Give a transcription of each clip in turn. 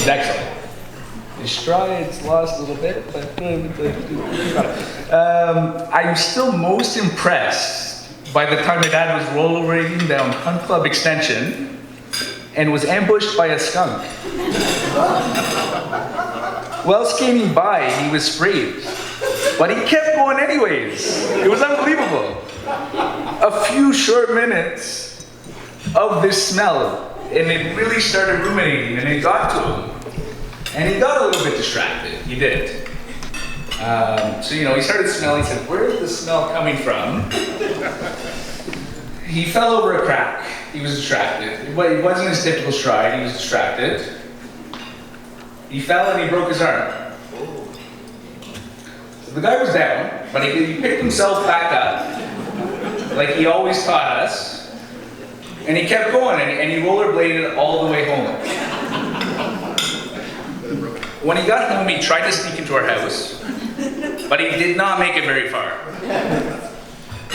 He's excellent. His strides lost a little bit, but I'm still most impressed by the time my dad was rollerblading down Hunt Club Extension and was ambushed by a skunk. While skating by, he was sprayed, but he kept going anyways. It was unbelievable. A few short minutes of this smell, and it really started ruminating, and it got to him. And he got a little bit distracted, he did. So, he started smelling, he said, where's the smell coming from? He fell over a crack, he was distracted. It wasn't his typical stride, he was distracted. He fell and he broke his arm. So the guy was down, but he picked himself back up, like he always taught us, and he kept going, and he rollerbladed all the way home. When he got home, he tried to sneak into our house, but he did not make it very far.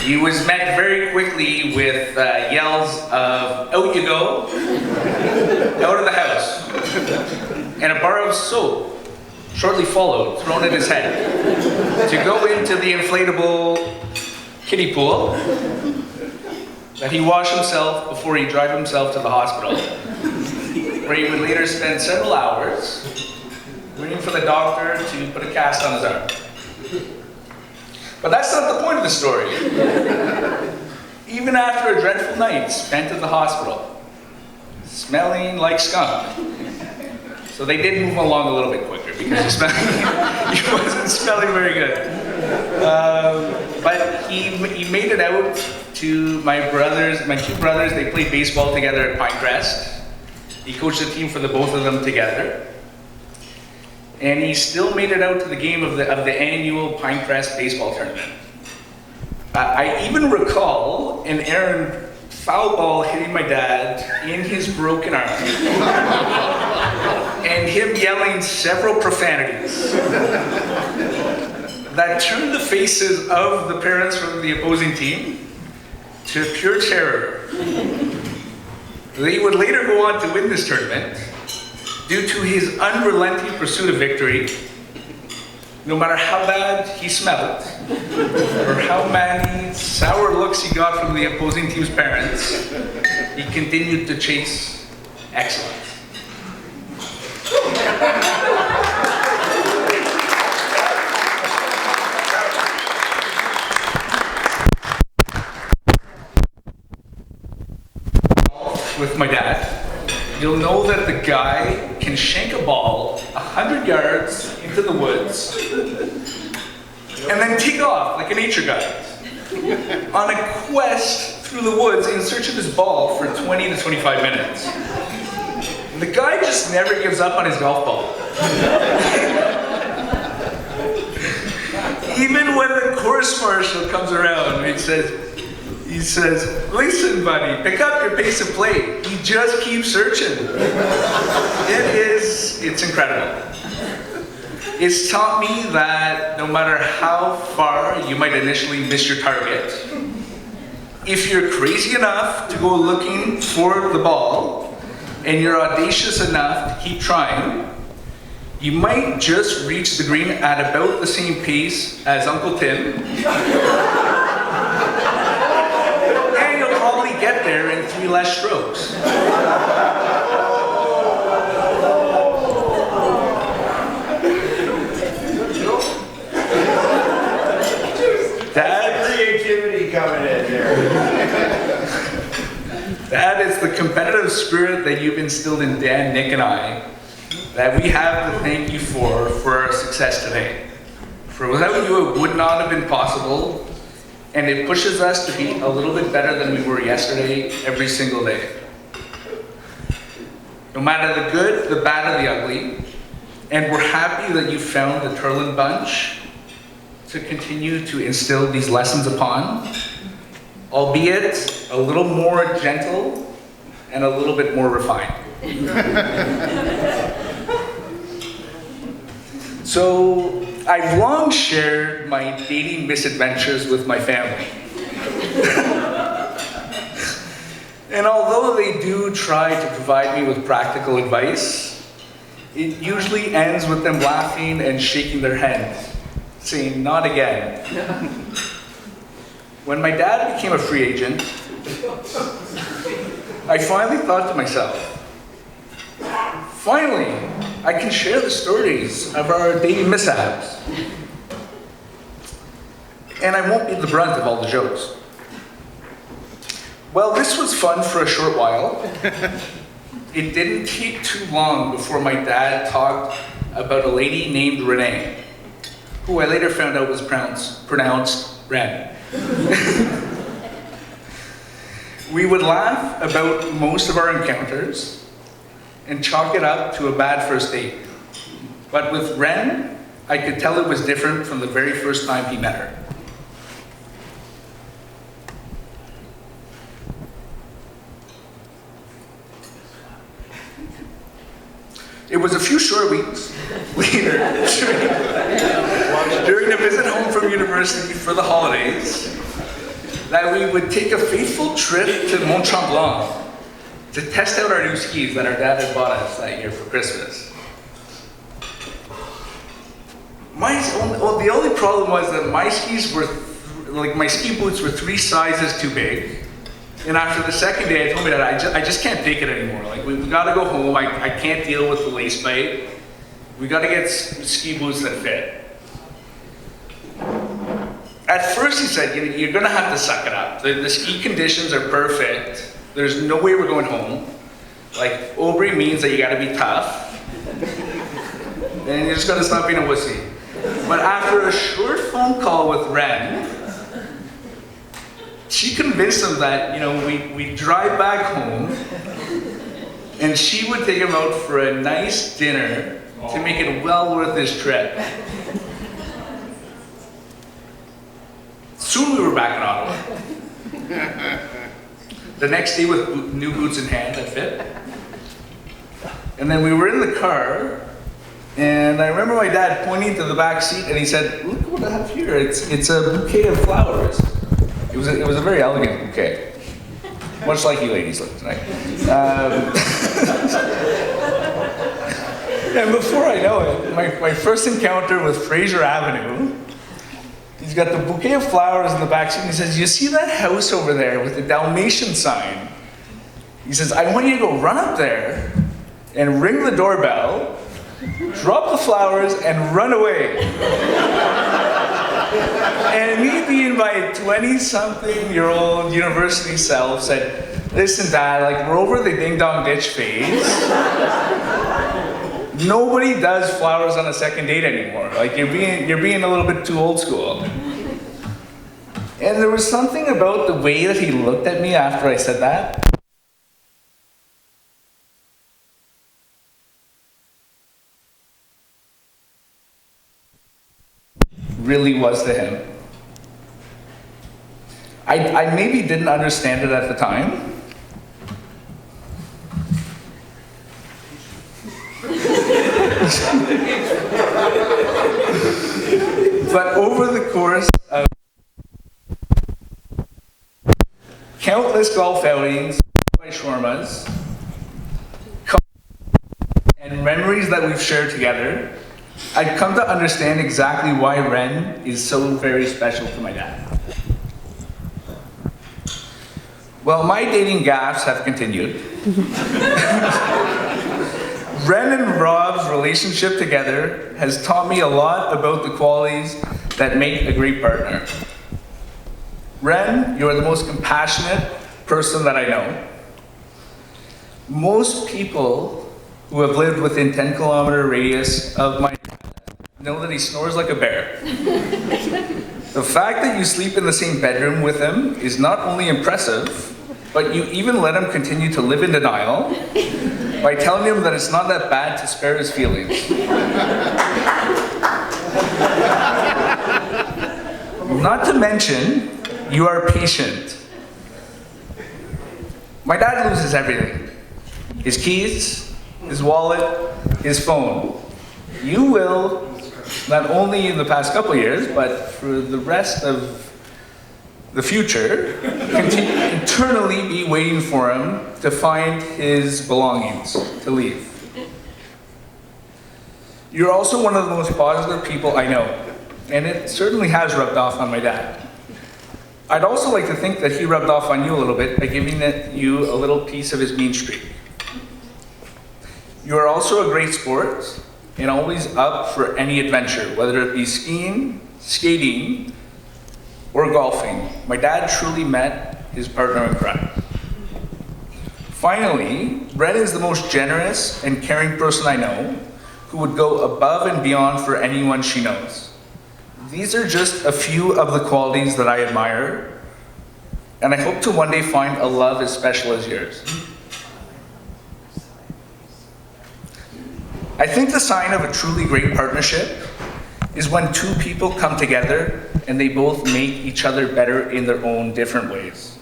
He was met very quickly with yells of, out you go, out of the house, and a bar of soap shortly followed, thrown at his head, to go into the inflatable kiddie pool that he washed himself before he dragged himself to the hospital, where he would later spend several hours waiting for the doctor to put a cast on his arm. But that's not the point of the story. Even after a dreadful night spent at the hospital, smelling like skunk, so they did move along a little bit quicker because he wasn't smelling very good. But he made it out to my two brothers. They played baseball together at Pinecrest. He coached the team for the both of them together. And he still made it out to the game of the annual Pinecrest baseball tournament. I even recall an errant foul ball hitting my dad in his broken arm, and him yelling several profanities that turned the faces of the parents from the opposing team to pure terror. They would later go on to win this tournament due to his unrelenting pursuit of victory. No matter how bad he smelled, or how many sour looks he got from the opposing team's parents, he continued to chase excellence. With my dad, you'll know that the guy can shank a ball 100 yards into the woods and then take off like a nature guide on a quest through the woods in search of his ball for 20 to 25 minutes. The guy just never gives up on his golf ball. Even when the course marshal comes around, he says, listen, buddy, pick up your pace of play. He just keeps searching. It's incredible. It's taught me that no matter how far you might initially miss your target, if you're crazy enough to go looking for the ball, and you're audacious enough to keep trying, you might just reach the green at about the same pace as Uncle Tim. Get there in 3 less strokes. Dad, creativity coming in here. That is the competitive spirit that you've instilled in Dan, Nick, and I, that we have to thank you for our success today. For without you, it would not have been possible. And it pushes us to be a little bit better than we were yesterday, every single day. No matter the good, the bad, or the ugly, and we're happy that you found the Turlin Bunch to continue to instill these lessons upon, albeit a little more gentle and a little bit more refined. So, I've long shared my dating misadventures with my family. And although they do try to provide me with practical advice, it usually ends with them laughing and shaking their heads, saying, "Not again." When my dad became a free agent, I finally thought to myself, finally, I can share the stories of our dating mishaps. And I won't be the brunt of all the jokes. Well, this was fun for a short while. It didn't take too long before my dad talked about a lady named Reine, who I later found out was pronounced Reine. We would laugh about most of our encounters and chalk it up to a bad first date. But with Reine, I could tell it was different from the very first time he met her. It was a few short weeks later, during a visit home from university for the holidays, that we would take a faithful trip to Mont Tremblant to test out our new skis that our dad had bought us that year for Christmas. The only problem was that my skis were, my ski boots were 3 sizes too big. And after the second day, I told me that I just can't take it anymore. Like, we gotta go home. I can't deal with the lace bite. We gotta get ski boots that fit. At first he said, you're gonna have to suck it up. The ski conditions are perfect. There's no way we're going home. Like, Aubry means that you gotta be tough. And you're just gonna stop being a wussy. But after a short phone call with Reine, she convinced him that, we'd drive back home and she would take him out for a nice dinner to make it well worth his trip. Soon we were back in Ottawa. The next day with new boots in hand that fit. And then we were in the car, and I remember my dad pointing to the back seat and he said, "Look what I have here. It's a bouquet of flowers." It was a very elegant bouquet. Much like you ladies look tonight. And before I know it, my first encounter with Fraser Avenue, he's got the bouquet of flowers in the back seat and he says, "You see that house over there with the Dalmatian sign?" He says, "I want you to go run up there and ring the doorbell, drop the flowers, and run away." And me being my 20-something-year-old university self said, "Listen, Dad, we're over the ding-dong ditch phase. Nobody does flowers on a second date anymore. You're being a little bit too old school." And there was something about the way that he looked at me after I said that. Really was to him. I maybe didn't understand it at the time. But over the course of countless golf outings, by shawarmas, and memories that we've shared together, I'd come to understand exactly why Reine is so very special to my dad. Well, my dating gaffes have continued. Reine and Rob's relationship together has taught me a lot about the qualities that make a great partner. Reine, you are the most compassionate person that I know. Most people who have lived within 10-kilometer radius of my know that he snores like a bear. The fact that you sleep in the same bedroom with him is not only impressive, but you even let him continue to live in denial by telling him that it's not that bad to spare his feelings. Not to mention, you are patient. My dad loses everything. His keys, his wallet, his phone. You will, not only in the past couple of years, but for the rest of the future, eternally be waiting for him to find his belongings to leave. You're also one of the most positive people I know, and it certainly has rubbed off on my dad. I'd also like to think that he rubbed off on you a little bit by giving you a little piece of his mean streak. You are also a great sport and always up for any adventure, whether it be skiing, skating, or golfing. My dad truly met his partner in crime. Finally, Reine is the most generous and caring person I know, who would go above and beyond for anyone she knows. These are just a few of the qualities that I admire, and I hope to one day find a love as special as yours. I think the sign of a truly great partnership is when two people come together and they both make each other better in their own different ways.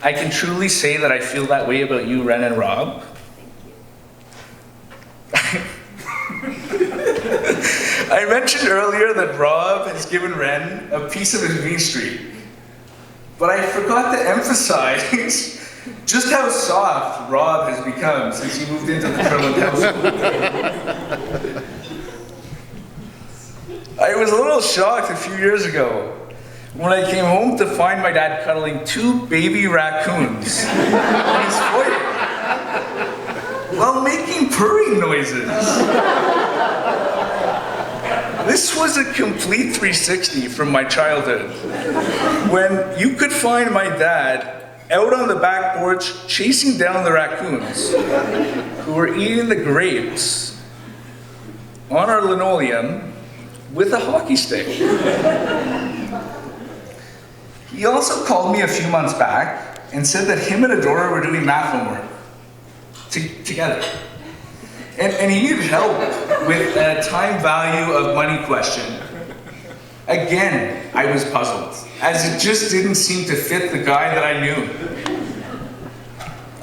I can truly say that I feel that way about you, Reine and Rob. I mentioned earlier that Rob has given Reine a piece of his mean streak, but I forgot to emphasize just how soft Rob has become since he moved into the Trilland household. I was a little shocked a few years ago when I came home to find my dad cuddling two baby raccoons on his foyer while making purring noises. This was a complete 360 from my childhood, when you could find my dad out on the back porch chasing down the raccoons who were eating the grapes on our linoleum with a hockey stick. He also called me a few months back and said that him and Adora were doing math homework together. And he needed help with a time value of money question. Again, I was puzzled, as it just didn't seem to fit the guy that I knew.